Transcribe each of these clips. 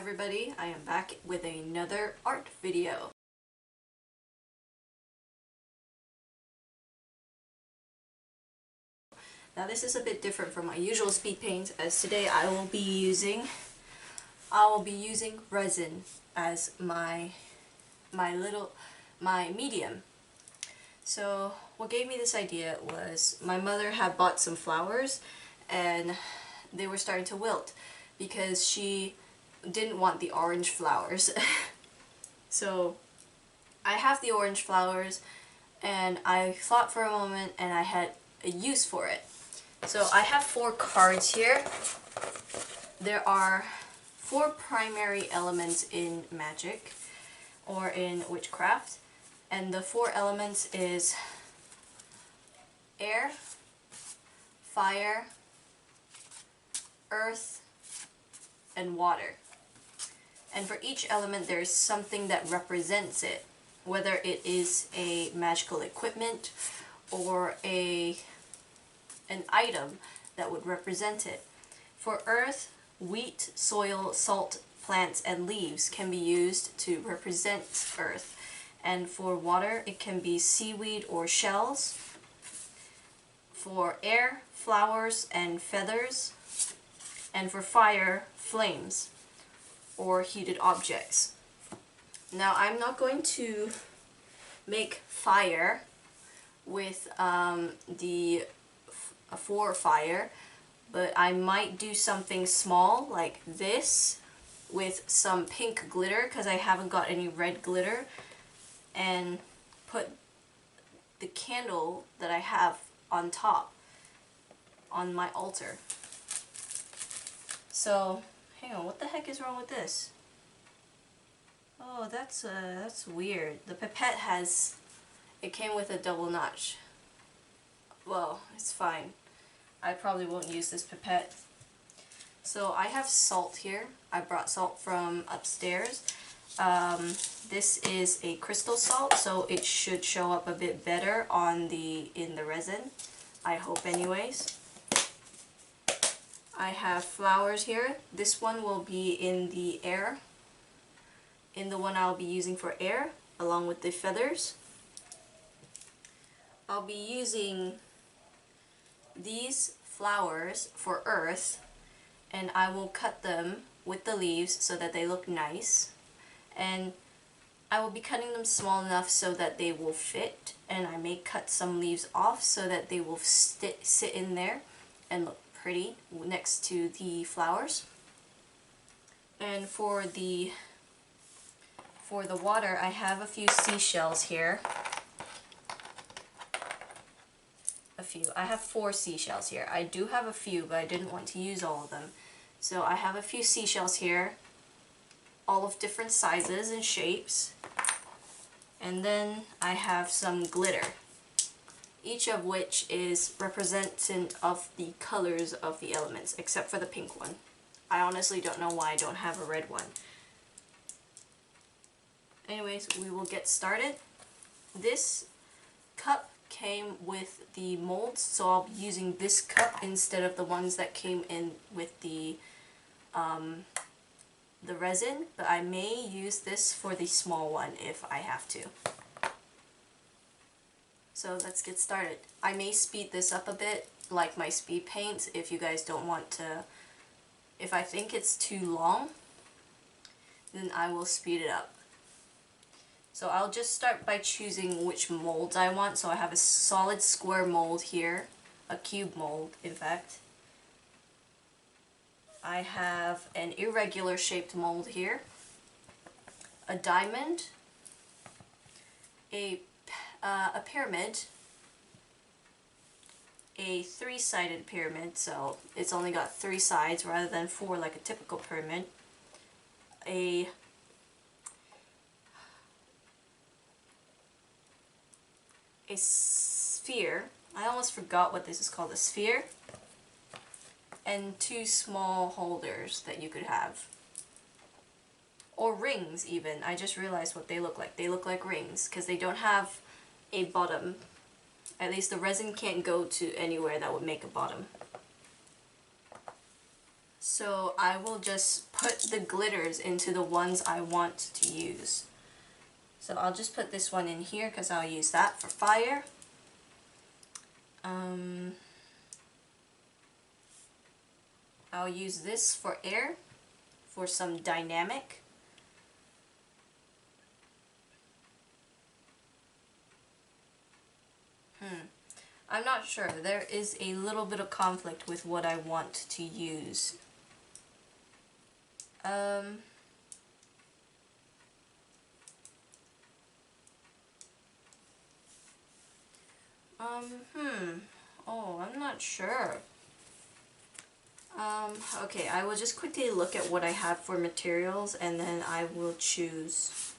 everybody, I am back with another art video. Now this is a bit different from my usual speed paints, as today I will be using resin as my medium. So what gave me this idea was my mother had bought some flowers and they were starting to wilt because she didn't want the orange flowers. So I have the orange flowers and I thought for a moment and I had a use for it. So I have 4 cards here. There are 4 primary elements in magic or in witchcraft, and the 4 elements is air, fire, earth, and water. And for each element there's something that represents it, whether it is a magical equipment or an item that would represent it. For earth, wheat, soil, salt, plants, and leaves can be used to represent earth. And for water, it can be seaweed or shells. For air, flowers and feathers. And for fire, flames or heated objects. Now I'm not going to make fire with for fire, but I might do something small like this with some pink glitter because I haven't got any red glitter, and put the candle that I have on top on my altar. So hang on, what the heck is wrong with this? Oh, that's weird. The pipette it came with a double notch. Well, it's fine. I probably won't use this pipette. So I have salt here. I brought salt from upstairs. This is a crystal salt, so it should show up a bit better in the resin. I hope anyways. I have flowers here. This one will be in the air, in the one I'll be using for air, along with the feathers. I'll be using these flowers for earth, and I will cut them with the leaves so that they look nice, and I will be cutting them small enough so that they will fit, and I may cut some leaves off so that they will sit in there and look pretty next to the flowers. And for the water, I have a few seashells here. I have 4 seashells here. I do have a few, but I didn't want to use all of them. So I have a few seashells here, all of different sizes and shapes. And then I have some glitter, each of which is representative of the colors of the elements, except for the pink one. I honestly don't know why I don't have a red one. Anyways, we will get started. This cup came with the molds, so I'll be using this cup instead of the ones that came in with the resin, but I may use this for the small one if I have to. So let's get started. I may speed this up a bit, like my speed paints, if you guys don't want to. If I think it's too long, then I will speed it up. So I'll just start by choosing which molds I want. So I have a solid square mold here, a cube mold in fact. I have an irregular shaped mold here, a diamond, a pyramid, a 3-sided pyramid, so it's only got 3 sides rather than 4 like a typical pyramid, a sphere. I almost forgot what this is called, a sphere, and 2 small holders that you could have. Or rings even. I just realized what they look like. They look like rings because they don't have a bottom. At least the resin can't go to anywhere that would make a bottom. So I will just put the glitters into the ones I want to use. So I'll just put this one in here because I'll use that for fire. I'll use this for air, for some dynamic. I'm not sure. There is a little bit of conflict with what I want to use. Oh, I'm not sure. Okay, I will just quickly look at what I have for materials and then I will choose.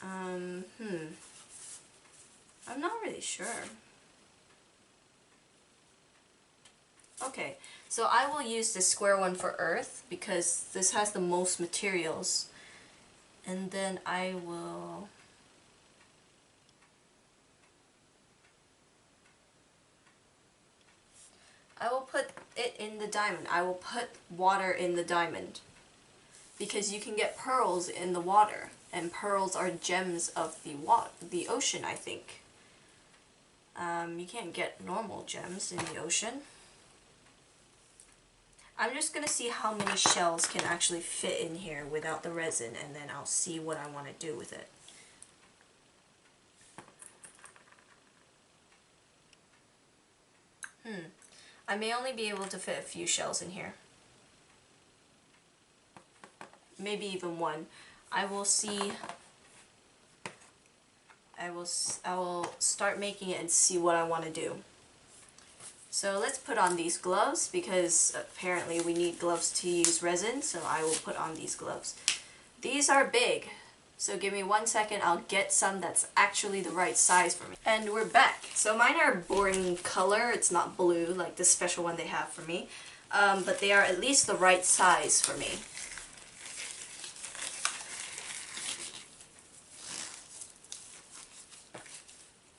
I'm not really sure. Okay, so I will use the square one for earth because this has the most materials. And then I will... put it in the diamond. I will put water in the diamond. Because you can get pearls in the water. And pearls are gems of the ocean, I think. You can't get normal gems in the ocean. I'm just going to see how many shells can actually fit in here without the resin, and then I'll see what I want to do with it. I may only be able to fit a few shells in here. Maybe even one. I will see. I will start making it and see what I want to do. So let's put on these gloves because apparently we need gloves to use resin, so I will put on these gloves. These are big, so give me 1 second, I'll get some that's actually the right size for me. And we're back. So mine are boring color, it's not blue like the special one they have for me, but they are at least the right size for me.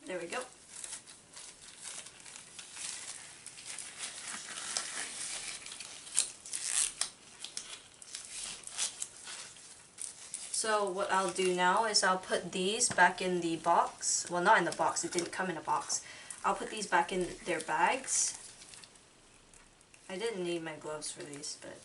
There we go. So what I'll do now is I'll put these back in the box. Well, not in the box, it didn't come in a box. I'll put these back in their bags. I didn't need my gloves for these, but...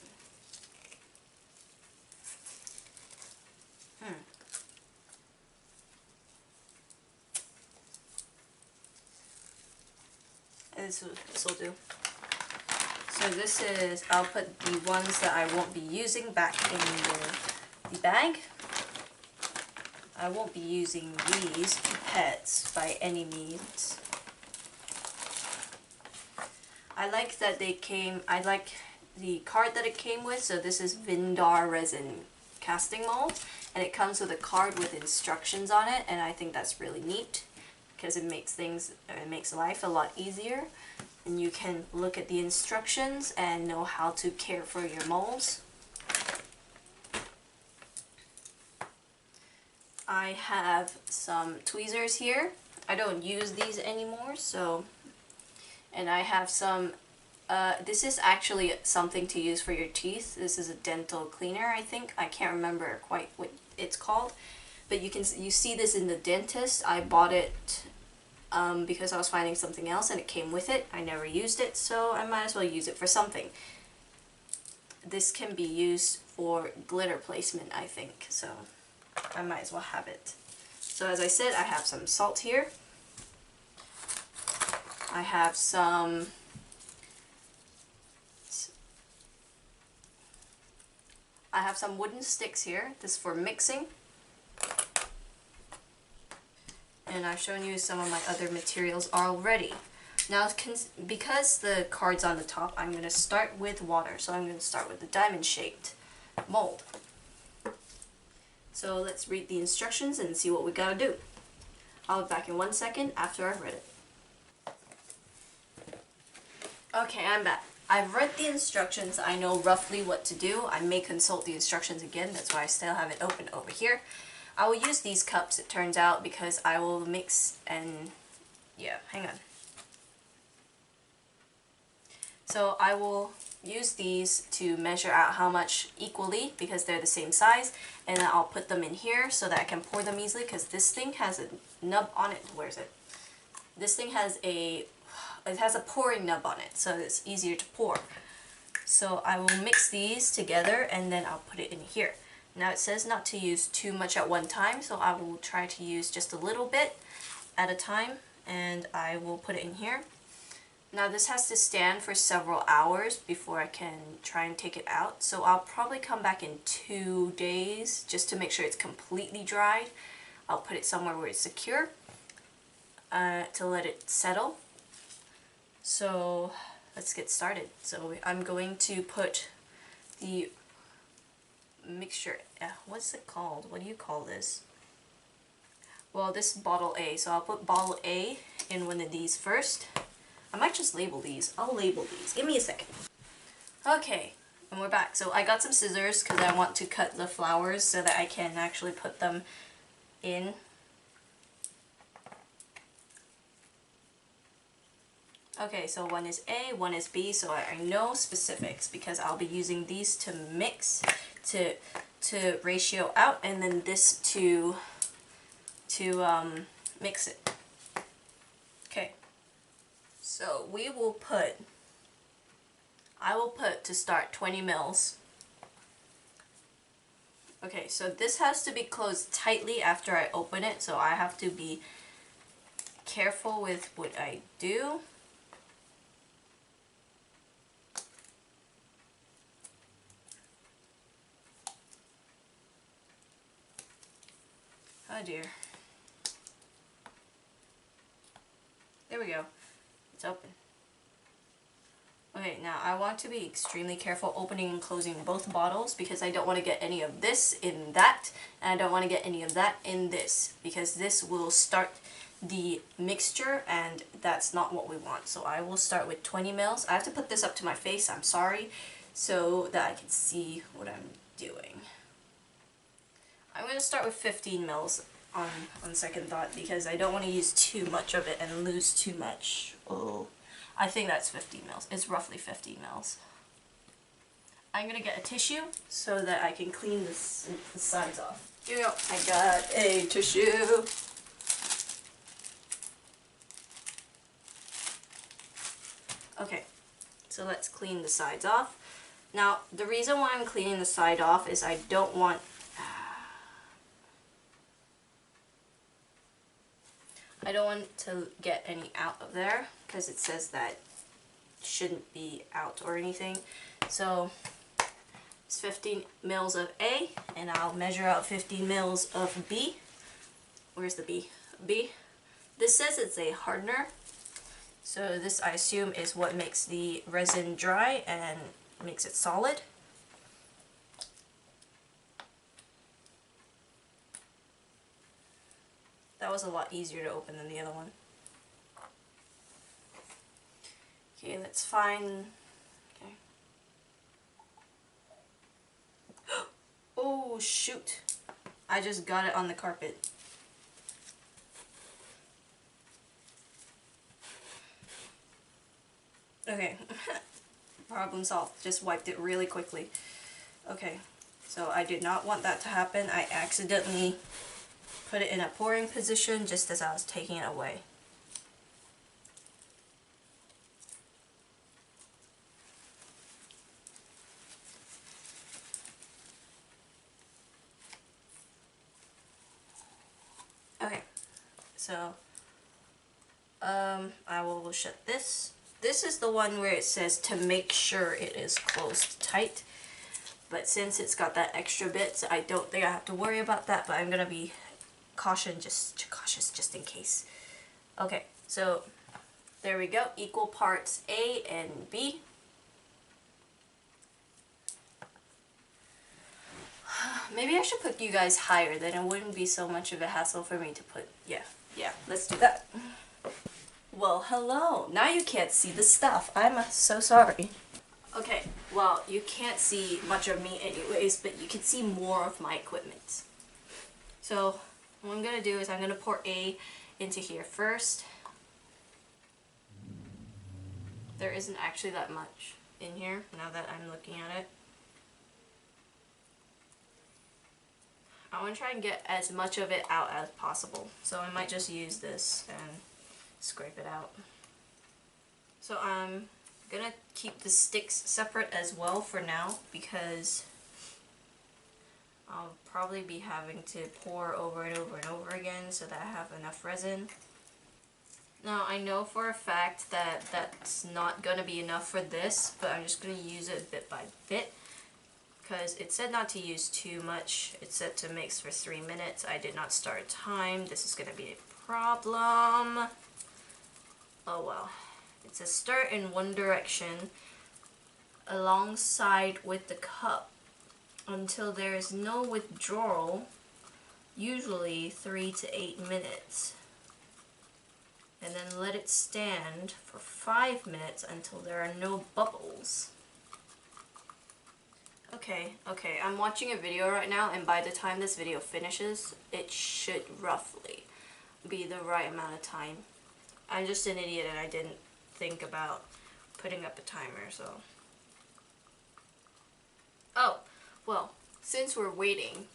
This will do. So this is, I'll put the ones that I won't be using back in the bag. I won't be using these pipettes by any means. I like that they came, I like the card that it came with, so this is Vindar resin casting mold, and it comes with a card with instructions on it, and I think that's really neat because it makes life a lot easier, and you can look at the instructions and know how to care for your molds. I have some tweezers here. I don't use these anymore, so... And I have some... this is actually something to use for your teeth. This is a dental cleaner, I think. I can't remember quite what it's called. But you see this in the dentist. I bought it because I was finding something else and it came with it. I never used it, so I might as well use it for something. This can be used for glitter placement, I think, so... I might as well have it. So as I said, I have some salt here. I have some wooden sticks here. This is for mixing. And I've shown you some of my other materials already. Now, because the card's on the top, I'm going to start with water. So I'm going to start with the diamond-shaped mold. So let's read the instructions and see what we gotta do. I'll be back in 1 second after I've read it. Okay, I'm back. I've read the instructions. I know roughly what to do. I may consult the instructions again. That's why I still have it open over here. I will use these cups, it turns out, because I will mix and... yeah, hang on. So I will use these to measure out how much equally because they're the same size, and then I'll put them in here so that I can pour them easily because this thing has a nub on it. Where is it? This thing has a pouring nub on it, so it's easier to pour. So I will mix these together and then I'll put it in here. Now it says not to use too much at one time, so I will try to use just a little bit at a time, and I will put it in here. Now this has to stand for several hours before I can try and take it out, so I'll probably come back in 2 days just to make sure it's completely dried. I'll put it somewhere where it's secure to let it settle. So let's get started. So I'm going to put the mixture, what's it called? What do you call this? Well, this is bottle A, so I'll put bottle A in one of these first. I might just label these. I'll label these. Give me a second. Okay, and we're back. So I got some scissors because I want to cut the flowers so that I can actually put them in. Okay, so one is A, one is B, so I know specifics because I'll be using these to mix, to ratio out, and then this to mix it. Okay, so I will put to start 20 mils. Okay, so this has to be closed tightly after I open it, so I have to be careful with what I do. Oh dear. There we go. It's open. Okay, now I want to be extremely careful opening and closing both bottles because I don't want to get any of this in that, and I don't want to get any of that in this because this will start the mixture and that's not what we want. So I will start with 20 mils. I have to put this up to my face, I'm sorry, so that I can see what I'm doing. I'm going to start with 15 mils on second thought because I don't want to use too much of it and lose too much. Oh, I think that's 15 mils. It's roughly 15 mils. I'm going to get a tissue so that I can clean the sides off. Here we go. I got a tissue. Okay, so let's clean the sides off. Now, the reason why I'm cleaning the side off is I don't want to get any out of there because it says that it shouldn't be out or anything. So it's 15 mils of A, and I'll measure out 15 mils of B. Where's the B? B. This says it's a hardener, so this I assume is what makes the resin dry and makes it solid. That was a lot easier to open than the other one. Okay, let's find... Okay. Oh, shoot. I just got it on the carpet. Okay. Problem solved. Just wiped it really quickly. Okay, so I did not want that to happen. I accidentally put it in a pouring position just as I was taking it away. Okay, so I will shut this. This is the one where it says to make sure it is closed tight, but since it's got that extra bit, I don't think I have to worry about that, but I'm gonna be cautious just in case. Okay, so there we go, equal parts A and B. Maybe I should put you guys higher, then it wouldn't be so much of a hassle for me to put, yeah, let's do that. Well, hello, now you can't see the stuff, I'm so sorry. Okay, well, you can't see much of me anyways, but you can see more of my equipment. So what I'm going to do is I'm going to pour A into here first. There isn't actually that much. in here now that I'm looking at it. I want to try and get as much of it out as possible, so I might just use this and scrape it out. So I'm gonna keep the sticks separate as well for now, because I'll probably be having to pour over and over and over again so that I have enough resin. Now I know for a fact that that's not gonna be enough for this, but I'm just gonna use it bit by bit, because it said not to use too much. It said to mix for 3 minutes. I did not start a time. This is gonna be a problem. Oh well. It says stir in one direction alongside with the cup until there is no withdrawal, usually 3 to 8 minutes. And then let it stand for 5 minutes until there are no bubbles. Okay, I'm watching a video right now, and by the time this video finishes, it should roughly be the right amount of time. I'm just an idiot and I didn't think about putting up a timer, so. Oh, well, since we're waiting,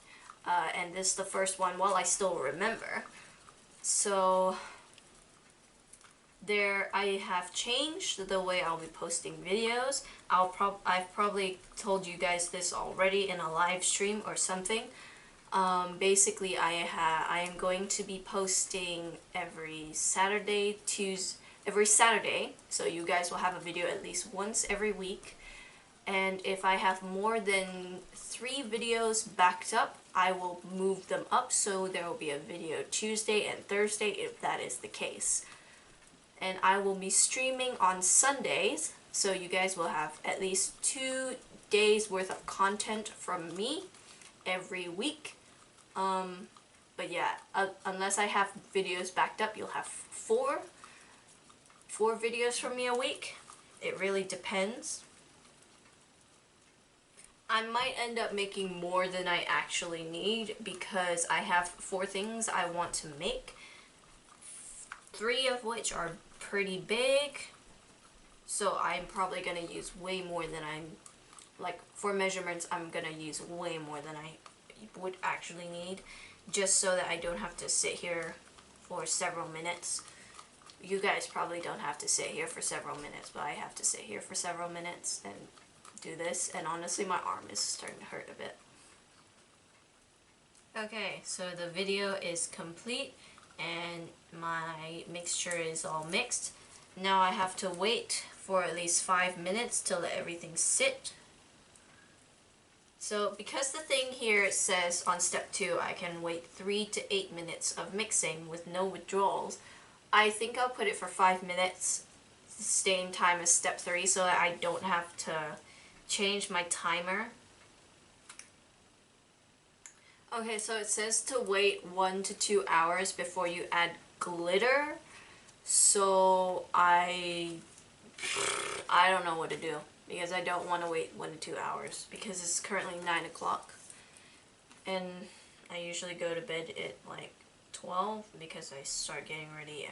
and this is the first one, well, I still remember. So, I have changed the way I'll be posting videos. I've probably told you guys this already in a live stream or something. Basically, I am going to be posting every Saturday, so you guys will have a video at least once every week. And if I have more than 3 videos backed up, I will move them up, so there will be a video Tuesday and Thursday if that is the case. And I will be streaming on Sundays, so you guys will have at least 2 days worth of content from me every week. But yeah, unless I have videos backed up, you'll have 4 videos from me a week. It really depends. I might end up making more than I actually need, because I have 4 things I want to make, 3 of which are pretty big, so I'm probably gonna use way more than for measurements, I'm gonna use way more than I would actually need, just so that I don't have to sit here for several minutes. You guys probably don't have to sit here for several minutes, but I have to sit here for several minutes and do this, and honestly my arm is starting to hurt a bit. Okay, so the video is complete and my mixture is all mixed. Now I have to wait for at least 5 minutes to let everything sit. So because the thing here says on step 2 I can wait 3 to 8 minutes of mixing with no withdrawals, I think I'll put it for 5 minutes, same time as step 3, so that I don't have to change my timer. Okay, so it says to wait 1 to 2 hours before you add glitter. So I don't know what to do, because I don't want to wait 1 to 2 hours, because it's currently 9 o'clock. And I usually go to bed at like 12, because I start getting ready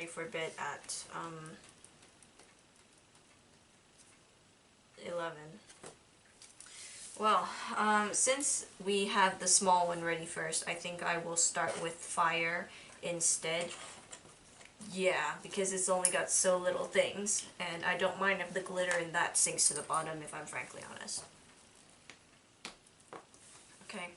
for bed at 11. Well, since we have the small one ready first, I think I will start with fire instead. Yeah, because it's only got so little things, and I don't mind if the glitter in that sinks to the bottom, if I'm frankly honest. Okay.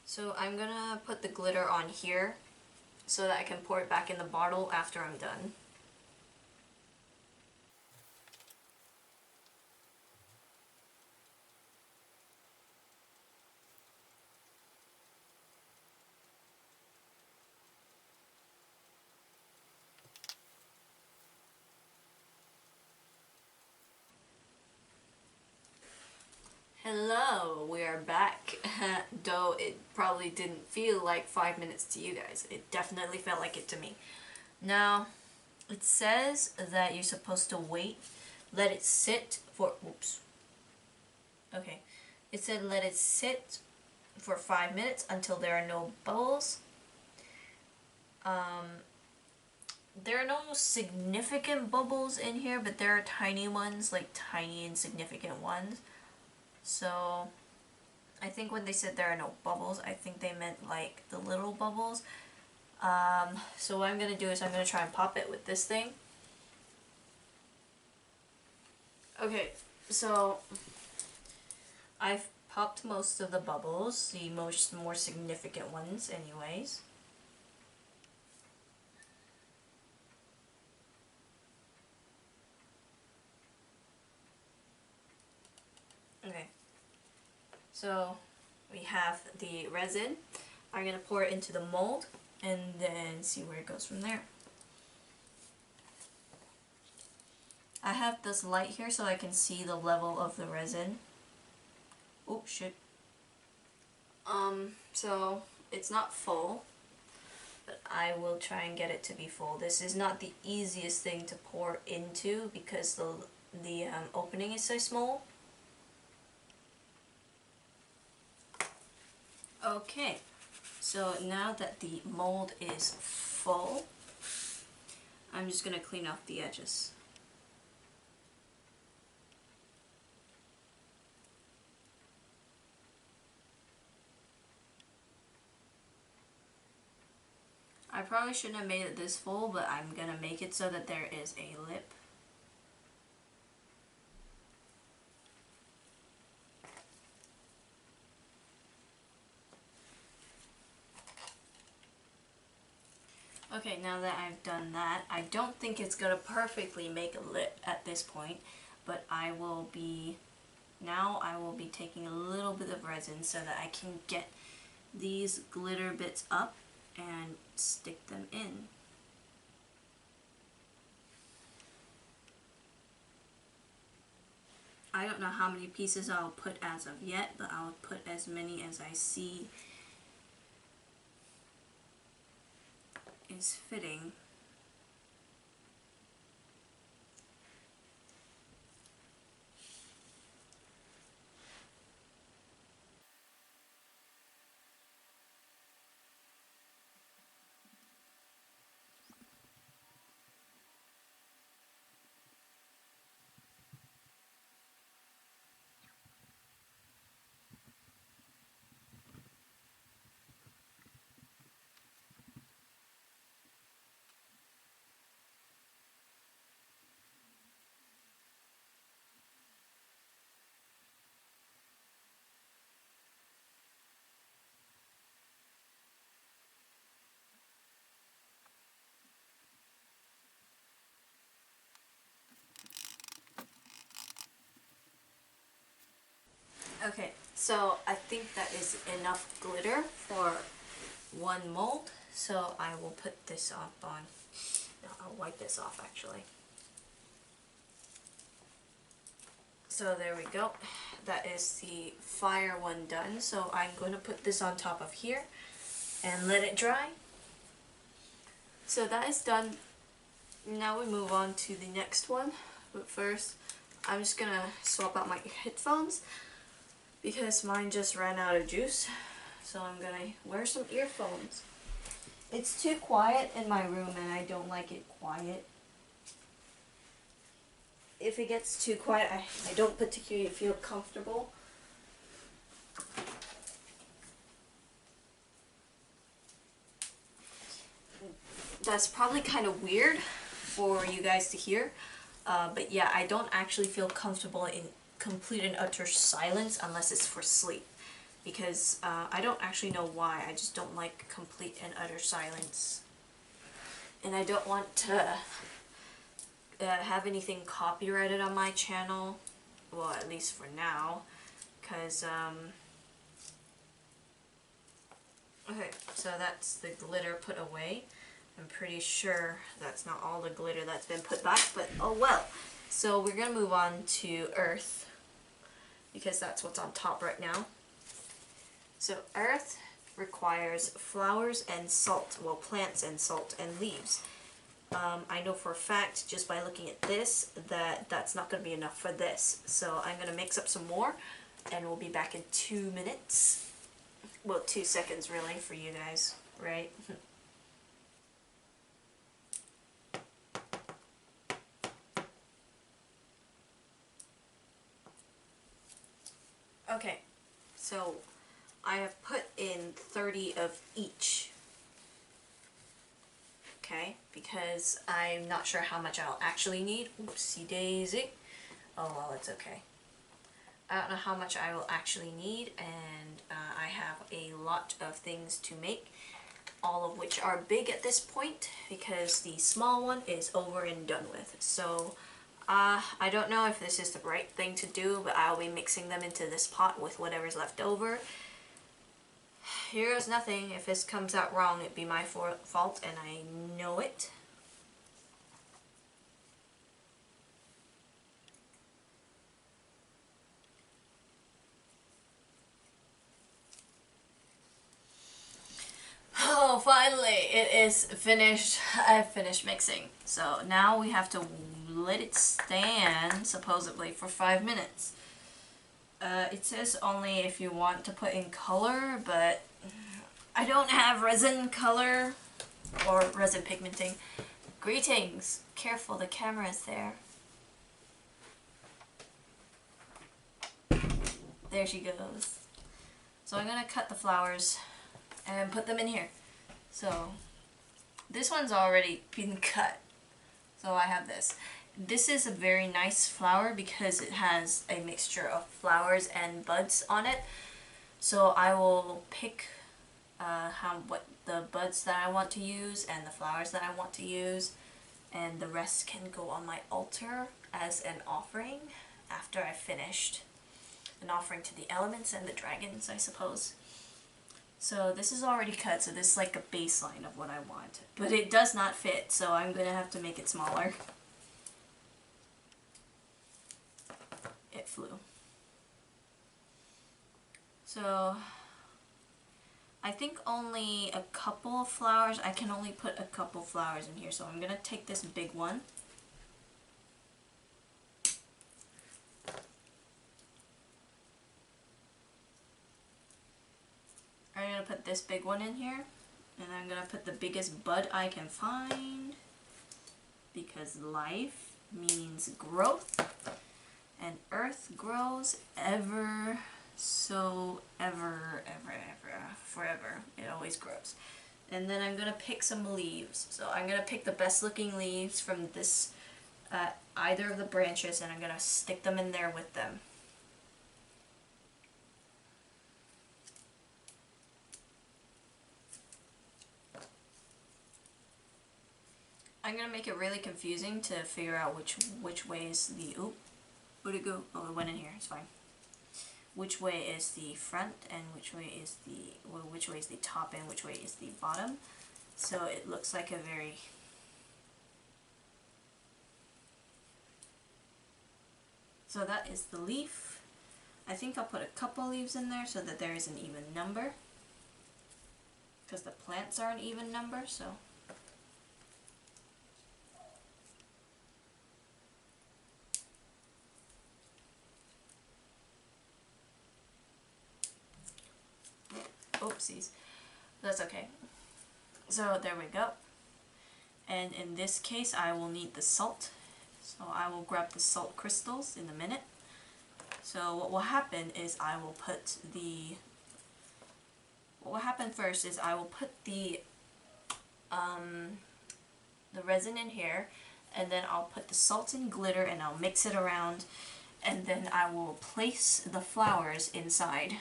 So I'm gonna put the glitter on here so that I can pour it back in the bottle after I'm done. Hello, we are back. Though it probably didn't feel like 5 minutes to you guys. It definitely felt like it to me. Now, it says that you're supposed to wait, let it sit for, okay. It said let it sit for 5 minutes until there are no bubbles. There are no significant bubbles in here, but there are tiny ones, like tiny insignificant ones. So I think when they said there are no bubbles, I think they meant like the little bubbles. So what I'm going to do is I'm going to try and pop it with this thing. Okay, so I've popped most of the bubbles, the more significant ones anyways. Okay, so we have the resin. I'm going to pour it into the mold and then see where it goes from there. I have this light here so I can see the level of the resin. Oh shit. So it's not full, but I will try and get it to be full. This is not the easiest thing to pour into because the opening is so small. Okay, so now that the mold is full, I'm just going to clean off the edges. I probably shouldn't have made it this full, but I'm going to make it so that there is a lip. Okay, now that I've done that, I don't think it's going to perfectly make a lip at this point, but I will be taking a little bit of resin so that I can get these glitter bits up and stick them in. I don't know how many pieces I'll put as of yet, but I'll put as many as I see is fitting. Okay, so I think that is enough glitter for one mold, so I will put this up on, no, I'll wipe this off actually. So there we go, that is the fire one done, so I'm going to put this on top of here and let it dry. So that is done. Now we move on to the next one, but first I'm just gonna swap out my headphones because mine just ran out of juice, so I'm gonna wear some earphones. It's too quiet in my room and I don't like it quiet. If it gets too quiet, I don't particularly feel comfortable. That's probably kind of weird for you guys to hear, but yeah, I don't actually feel comfortable in complete and utter silence unless it's for sleep, because I don't actually know why. I just don't like complete and utter silence, and I don't want to have anything copyrighted on my channel, well, at least for now, because okay, so that's the glitter put away. I'm pretty sure that's not all the glitter that's been put back, but oh well. So we're gonna move on to earth, because that's what's on top right now. So earth requires flowers and salt, well, plants and salt and leaves. I know for a fact, just by looking at this, that that's not going to be enough for this. So I'm going to mix up some more, and we'll be back in 2 minutes. Well, 2 seconds really for you guys, right? Okay, so I have put in 30 of each. Okay, because I'm not sure how much I'll actually need. Oopsie daisy. Oh well, it's okay. I don't know how much I will actually need, and I have a lot of things to make, all of which are big at this point because the small one is over and done with. So I don't know if this is the right thing to do, but I'll be mixing them into this pot with whatever's left over. Here's nothing. If this comes out wrong, it'd be my fault, and I know it. Oh, finally, it is finished. I've finished mixing. So now we have to let it stand, supposedly, for 5 minutes. It says only if you want to put in color, but I don't have resin color or resin pigmenting. Greetings! Careful, the camera's there. There she goes. So I'm gonna cut the flowers and put them in here. So this one's already been cut. So I have this. This is a very nice flower because it has a mixture of flowers and buds on it. So I will pick what the buds that I want to use and the flowers that I want to use, and the rest can go on my altar as an offering after I've finished. An offering to the elements and the dragons, I suppose. So this is already cut, so this is like a baseline of what I want. But it does not fit, so I'm going to have to make it smaller. It flew. So I think only a couple of flowers, I can only put a couple flowers in here, so I'm going to take this big one. I'm going to put this big one in here, and I'm going to put the biggest bud I can find, because life means growth, and earth grows ever so ever, forever. It always grows. And then I'm going to pick some leaves. So I'm going to pick the best looking leaves from this, either of the branches, and I'm going to stick them in there with them. I'm going to make it really confusing to figure out which way is the, oh, where'd it go? Oh, it went in here, it's fine. Which way is the front and which way is the, well, which way is the top and which way is the bottom. So it looks like a very, so that is the leaf. I think I'll put a couple leaves in there so that there is an even number, because the plants are an even number, so. Oopsies. That's okay. So there we go. And in this case I will need the salt. So I will grab the salt crystals in a minute. So what will happen is I will put the, what will happen first is I will put the resin in here, and then I'll put the salt and glitter and I'll mix it around, and then I will place the flowers inside.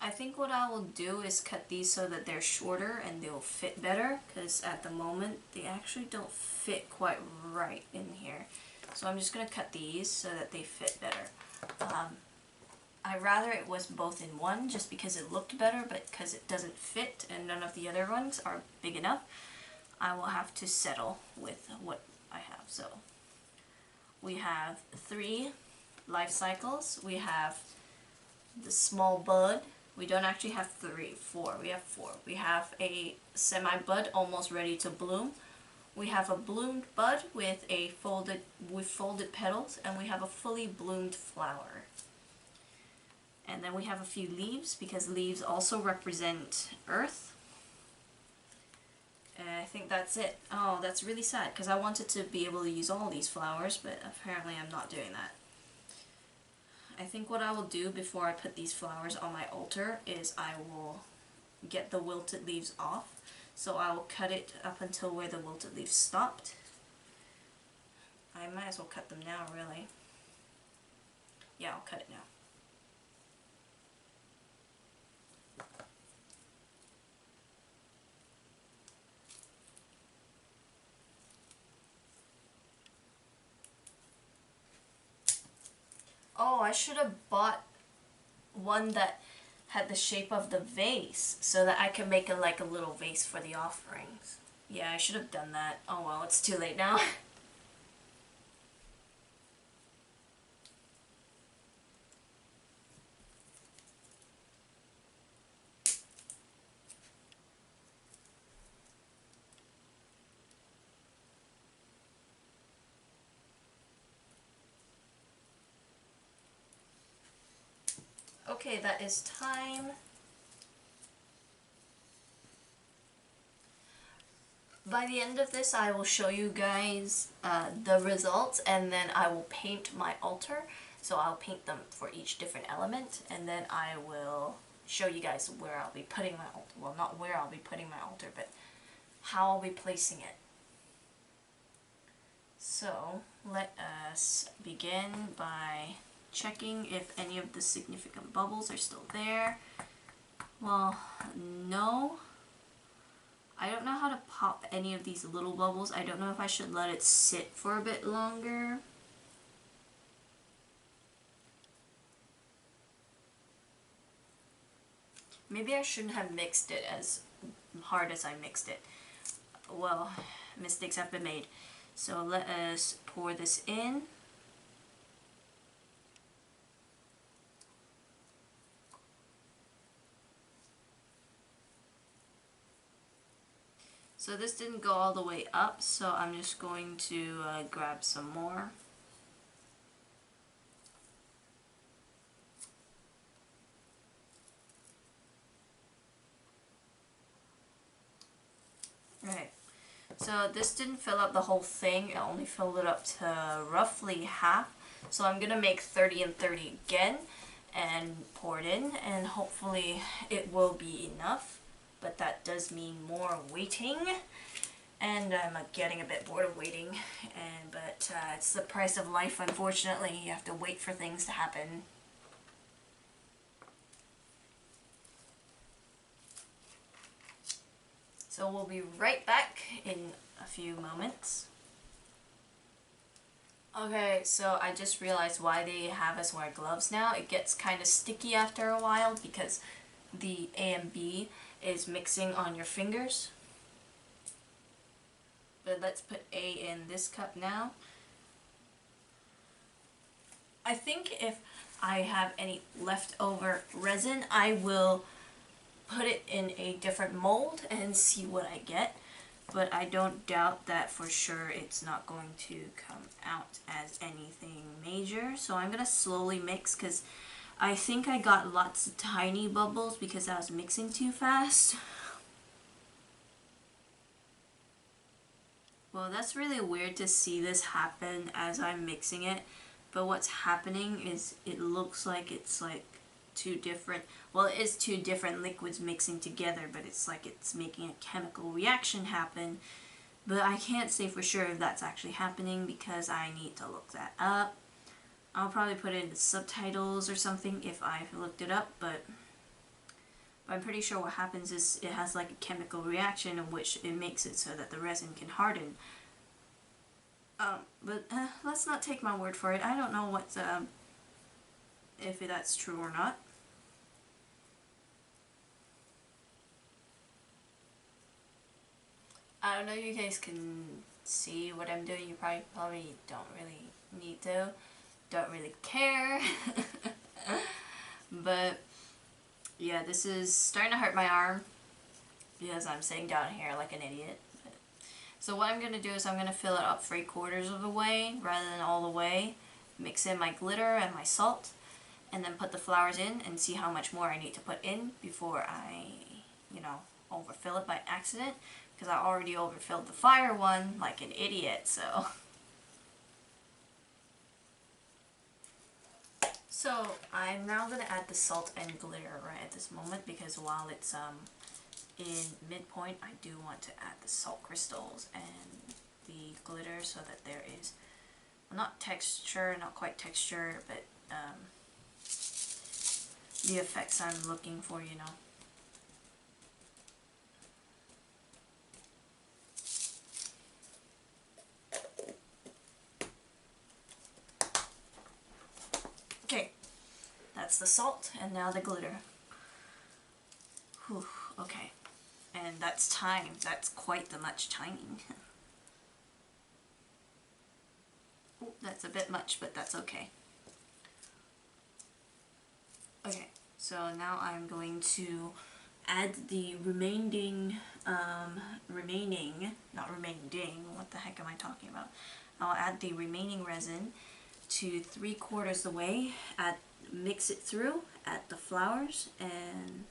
I think what I will do is cut these so that they're shorter and they'll fit better, because at the moment they actually don't fit quite right in here. So I'm just going to cut these so that they fit better. I'd rather it was both in one just because it looked better, but because it doesn't fit and none of the other ones are big enough, I will have to settle with what I have. So we have 3 life cycles. We have the small bud. We don't actually have 4. We have 4. We have a semi-bud almost ready to bloom. We have a bloomed bud with folded petals, and we have a fully bloomed flower. And then we have a few leaves, because leaves also represent earth. And I think that's it. Oh, that's really sad because I wanted to be able to use all these flowers, but apparently I'm not doing that. I think what I will do before I put these flowers on my altar is I will get the wilted leaves off. So I will cut it up until where the wilted leaves stopped. I might as well cut them now, really. Yeah, I'll cut it now. Oh, I should have bought one that had the shape of the vase so that I could make it like a little vase for the offerings. Yeah, I should have done that. Oh well, it's too late now. Okay, that is time. By the end of this, I will show you guys the results, and then I will paint my altar. So I'll paint them for each different element, and then I will show you guys where I'll be putting my altar. Well, not where I'll be putting my altar, but how I'll be placing it. So let us begin by checking if any of the significant bubbles are still there. Well, no. I don't know how to pop any of these little bubbles. I don't know if I should let it sit for a bit longer. Maybe I shouldn't have mixed it as hard as I mixed it. Well, mistakes have been made. So let us pour this in. So this didn't go all the way up, so I'm just going to grab some more. Right, so this didn't fill up the whole thing, it only filled it up to roughly half. So I'm gonna make 30 and 30 again and pour it in, and hopefully it will be enough. But that does mean more waiting, and I'm getting a bit bored of waiting, but it's the price of life, unfortunately. You have to wait for things to happen. So we'll be right back in a few moments. Okay, so I just realized why they have us wear gloves now. It gets kind of sticky after a while because the A and B is mixing on your fingers. But let's put A in this cup now. I think if I have any leftover resin, I will put it in a different mold and see what I get. But I don't doubt that for sure it's not going to come out as anything major. So I'm going to slowly mix because I think I got lots of tiny bubbles because I was mixing too fast. Well, that's really weird to see this happen as I'm mixing it, but what's happening is it looks like it's like two different, well, it is two different liquids mixing together, but it's like it's making a chemical reaction happen. But I can't say for sure if that's actually happening because I need to look that up. I'll probably put it in the subtitles or something if I've looked it up, but I'm pretty sure what happens is it has like a chemical reaction in which it makes it so that the resin can harden. But let's not take my word for it. I don't know what if that's true or not. I don't know if you guys can see what I'm doing. You probably don't really need to. Don't really care. But yeah, this is starting to hurt my arm because I'm sitting down here like an idiot. So what I'm going to do is I'm going to fill it up 3/4 of the way rather than all the way. Mix in my glitter and my salt, and then put the flowers in and see how much more I need to put in before I, overfill it by accident. because I already overfilled the fire one like an idiot, so. So I'm now going to add the salt and glitter right at this moment, because while it's in midpoint, I do want to add the salt crystals and the glitter so that there is, well, not texture, not quite texture, but the effects I'm looking for, you know. Okay, that's the salt, and now the glitter. Whew, okay. And that's time. That's quite the much timing. Ooh, that's a bit much, but that's okay. Okay, so now I'm going to add the remaining, what the heck am I talking about? I'll add the remaining resin to 3/4 the way, mix it through, add the flowers, and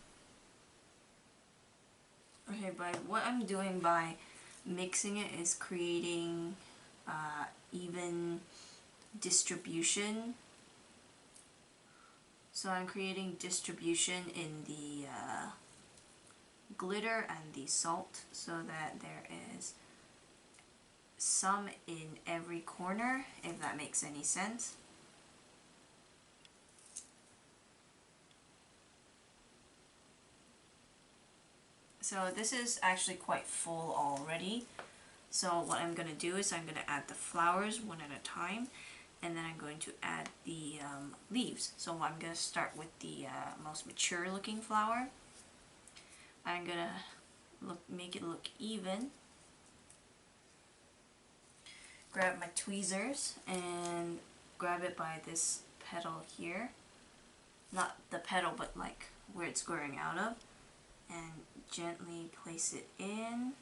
okay, what I'm doing by mixing it is creating even distribution. So I'm creating distribution in the glitter and the salt, so that there is some in every corner, if that makes any sense. So this is actually quite full already. So what I'm going to do is I'm going to add the flowers one at a time, and then I'm going to add the leaves. So I'm going to start with the most mature looking flower. I'm going to make it look even. Grab my tweezers and grab it by this petal here. Not the petal, but like where it's growing out of. And gently place it in.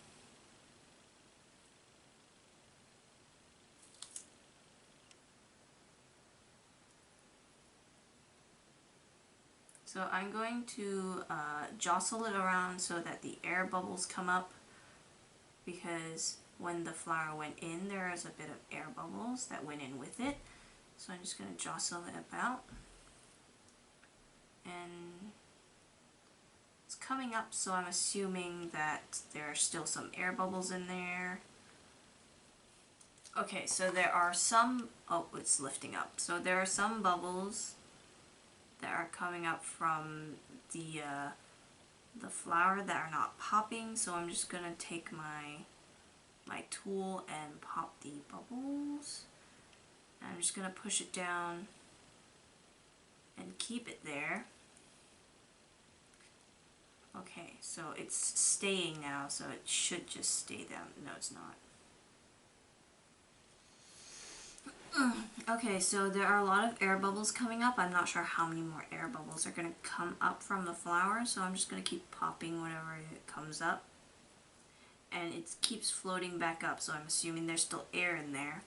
So I'm going to jostle it around so that the air bubbles come up, because when the flower went in, there is a bit of air bubbles that went in with it. So I'm just going to jostle it about. And it's coming up, so I'm assuming that there are still some air bubbles in there. Okay, so there are some, oh, it's lifting up. So there are some bubbles that are coming up from the flower that are not popping, so I'm just gonna take my tool and pop the bubbles. And I'm just gonna push it down and keep it there. Okay, so it's staying now, so it should just stay down. No, it's not. Okay, so there are a lot of air bubbles coming up. I'm not sure how many more air bubbles are going to come up from the flower, so I'm just going to keep popping whenever it comes up. And it keeps floating back up, so I'm assuming there's still air in there.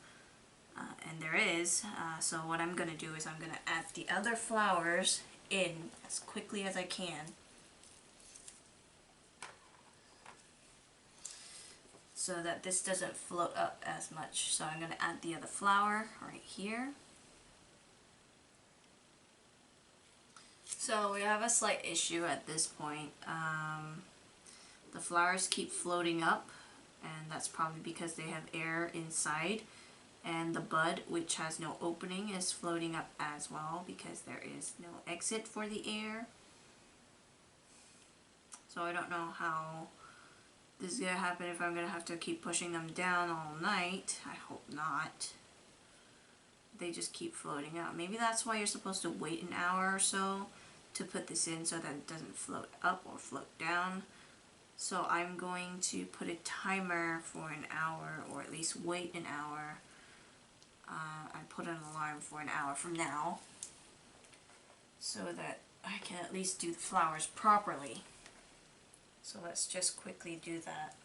And there is, so what I'm going to do is I'm going to add the other flowers in as quickly as I can. So that this doesn't float up as much. So I'm going to add the other flower right here. So we have a slight issue at this point. The flowers keep floating up, and that's probably because they have air inside. And the bud, which has no opening, is floating up as well because there is no exit for the air. So I don't know how this is going to happen, if I'm going to have to keep pushing them down all night. I hope not. They just keep floating out. Maybe that's why you're supposed to wait an hour or so to put this in, so that it doesn't float up or float down. So I'm going to put a timer for an hour, or at least wait an hour. I put an alarm for an hour from now, so that I can at least do the flowers properly. So let's just quickly do that.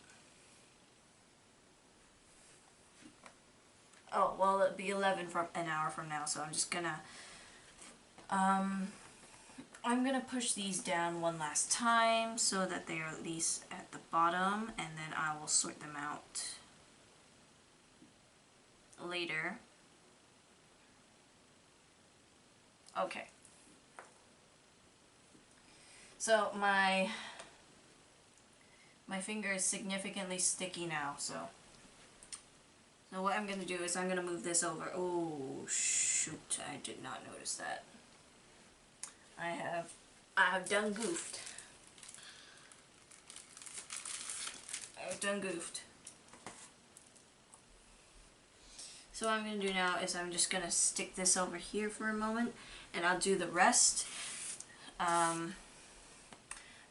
Oh, well, it'll be 11 from an hour from now, so I'm just gonna I'm gonna push these down one last time so that they are at least at the bottom, and then I will sort them out later. Okay. So my finger is significantly sticky now, so what I'm gonna do is I'm gonna move this over. Oh shoot, I did not notice that. I have done goofed. I've done goofed. So what I'm going to do now is I'm just going to stick this over here for a moment, and I'll do the rest. No,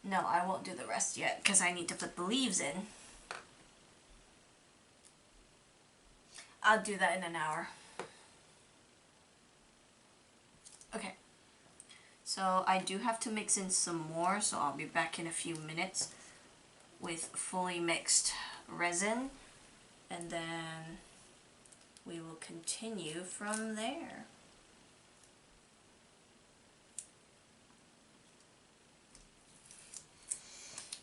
I won't do the rest yet because I need to put the leaves in. I'll do that in an hour. Okay. So I do have to mix in some more, so I'll be back in a few minutes with fully mixed resin, and then we will continue from there.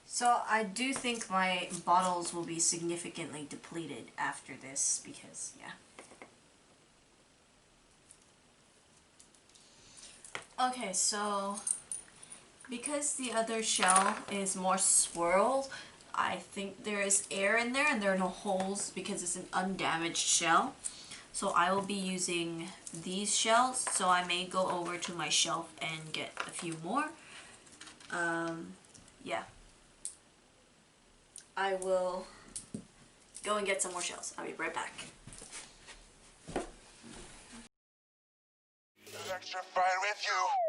So I do think my bottles will be significantly depleted after this because, yeah. Okay, so because the other shell is more swirled, I think there is air in there and there are no holes because it's an undamaged shell. So I will be using these shells, so I may go over to my shelf and get a few more. Yeah. I will go and get some more shells. I'll be right back. Electrified with you.